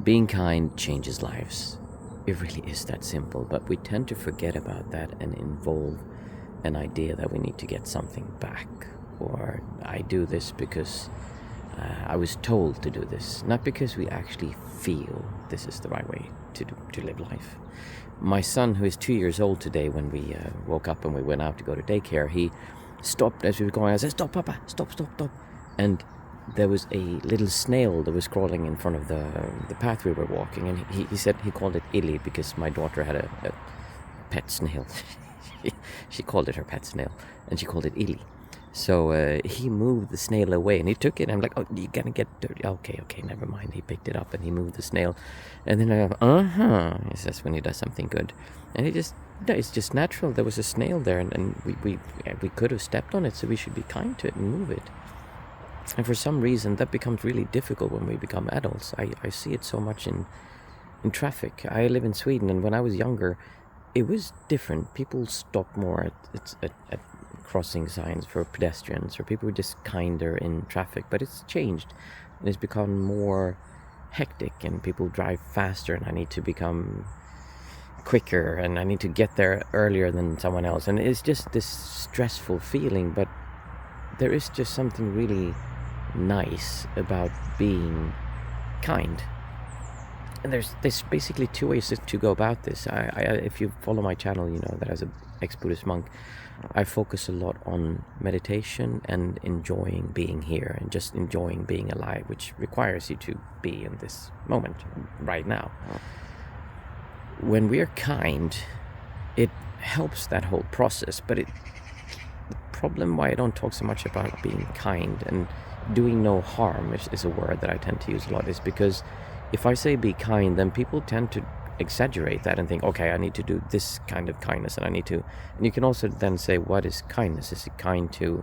Being kind changes lives. It really is that simple, but we tend to forget about that and involve an idea that we need to get something back. Or I do this because I was told to do this, not because we actually feel this is the right way to live life. My son, who is 2 years old today, when we woke up and we went out to go to daycare, he stopped as we were going. I said, "Stop, Papa, stop, stop, stop." And there was a little snail that was crawling in front of the path we were walking, and he said he called it Illy because my daughter had a pet snail. She called it her pet snail, and she called it Illy. So he moved the snail away, and he took it. I'm like, "Oh, you're gonna get dirty." Okay, never mind. He picked it up and he moved the snail, and then I go, he says when he does something good, and it's just natural. There was a snail there, and we could have stepped on it, so we should be kind to it and move it. And for some reason, that becomes really difficult when we become adults. I see it so much in traffic. I live in Sweden, and when I was younger, it was different. People stopped more at crossing signs for pedestrians, or people were just kinder in traffic. But it's changed, and it's become more hectic, and people drive faster, and I need to become quicker, and I need to get there earlier than someone else. And it's just this stressful feeling, but there is just something really nice about being kind. And there's basically two ways to go about this. I if you follow my channel, you know that as an ex-Buddhist monk, I focus a lot on meditation and enjoying being here and just enjoying being alive, which requires you to be in this moment right now. When we're kind, it helps that whole process, but the problem why I don't talk so much about being kind and doing no harm is a word that I tend to use a lot, is because if I say be kind, then people tend to exaggerate that and think, okay, I need to do this kind of kindness, and I need to, and you can also then say, what is kindness? Is it kind to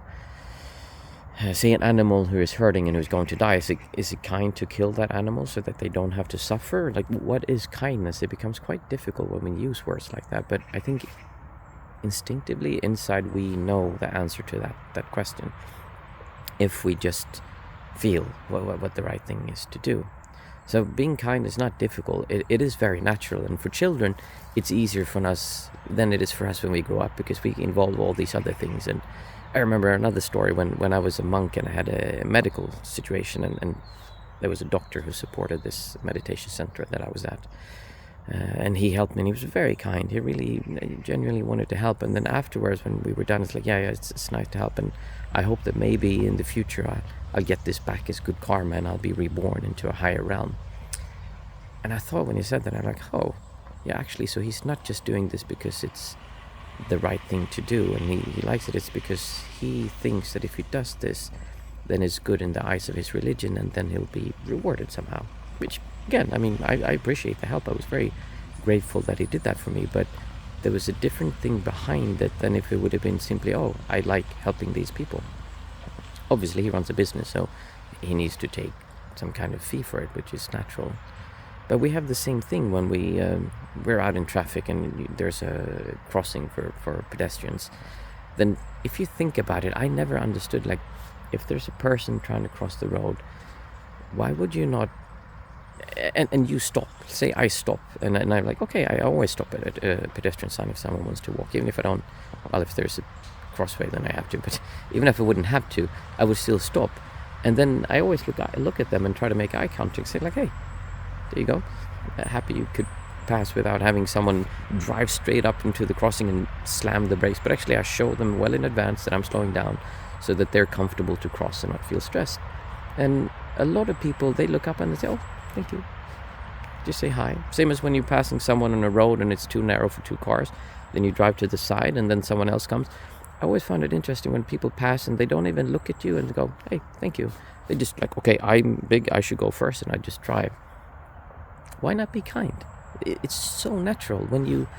see an animal who is hurting and who's going to die? Is it kind to kill that animal so that they don't have to suffer? Like, what is kindness? It becomes quite difficult when we use words like that, but I think instinctively inside we know the answer to that question, if we just feel what the right thing is to do. So being kind is not difficult. It is very natural, and for children it's easier for us than it is for us when we grow up, because we involve all these other things. And I remember another story when I was a monk and I had a medical situation, and there was a doctor who supported this meditation center that I was at. And he helped me, and he was very kind. He really genuinely wanted to help. And then afterwards, when we were done, it's like, yeah, it's nice to help, and I hope that maybe in the future I'll get this back as good karma, and I'll be reborn into a higher realm. And I thought when he said that, I'm like, oh, yeah, actually, so he's not just doing this because it's the right thing to do, and he likes it. It's because he thinks that if he does this, then it's good in the eyes of his religion, and then he'll be rewarded somehow. Which, again, I mean, I appreciate the help. I was very grateful that he did that for me, but there was a different thing behind it than if it would have been simply, oh, I like helping these people. Obviously, he runs a business, so he needs to take some kind of fee for it, which is natural. But we have the same thing when we're out in traffic and there's a crossing for pedestrians. Then if you think about it, I never understood, like, if there's a person trying to cross the road, why would you not, and you stop, say I stop, and I'm like, okay, I always stop at a pedestrian sign if someone wants to walk, even if I don't, well, if there's a crossway then I have to, but even if I wouldn't have to, I would still stop. And then I always look at them and try to make eye contact, say like, hey, there you go, happy you could pass without having someone drive straight up into the crossing and slam the brakes. But actually I show them well in advance that I'm slowing down so that they're comfortable to cross and not feel stressed. And a lot of people, they look up and they say, oh, thank you, just say hi. Same as when you're passing someone on a road and it's too narrow for two cars, then you drive to the side and then someone else comes. I always found it interesting when people pass and they don't even look at you and go, hey, thank you. They just like, okay, I'm big, I should go first, and I just drive. Why not be kind? It's so natural. When you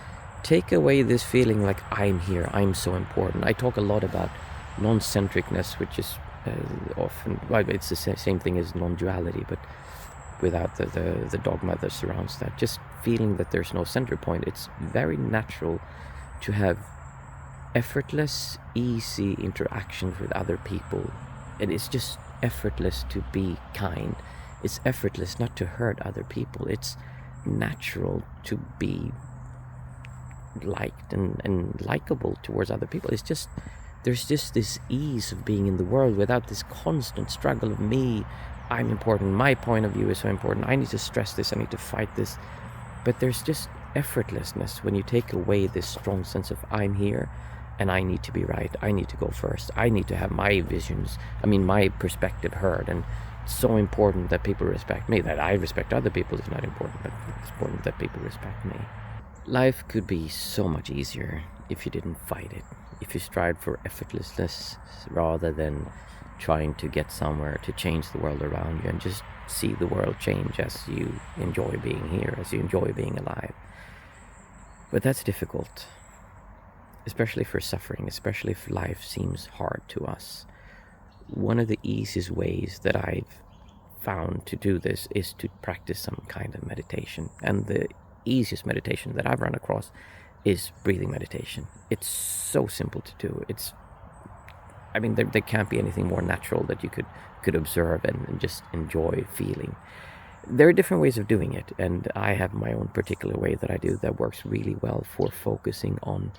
take away this feeling like I'm here, I'm so important. I talk a lot about non-centeredness, which is often, well, it's the same thing as non-duality, but without the dogma that surrounds that. Just feeling that there's no center point. It's very natural to have effortless, easy interactions with other people. It is just effortless to be kind. It's effortless not to hurt other people. It's natural to be liked and likable towards other people. It's just, there's just this ease of being in the world without this constant struggle of me. I'm important. My point of view is so important. I need to stress this. I need to fight this. But there's just effortlessness when you take away this strong sense of I'm here and I need to be right. I need to go first. I need to have my visions, my perspective heard. And it's so important that people respect me. That I respect other people is not important, but it's important that people respect me. Life could be so much easier if you didn't fight it. If you strived for effortlessness rather than trying to get somewhere to change the world around you and just see the world change as you enjoy being here, as you enjoy being alive. But that's difficult, especially for suffering, especially if life seems hard to us. One of the easiest ways that I've found to do this is to practice some kind of meditation. And the easiest meditation that I've run across is breathing meditation. It's so simple to do. There can't be anything more natural that you could observe and just enjoy feeling. There are different ways of doing it, and I have my own particular way that I do that works really well for focusing on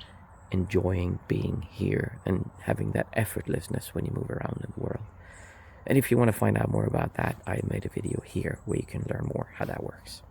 enjoying being here and having that effortlessness when you move around in the world. And if you want to find out more about that, I made a video here where you can learn more how that works.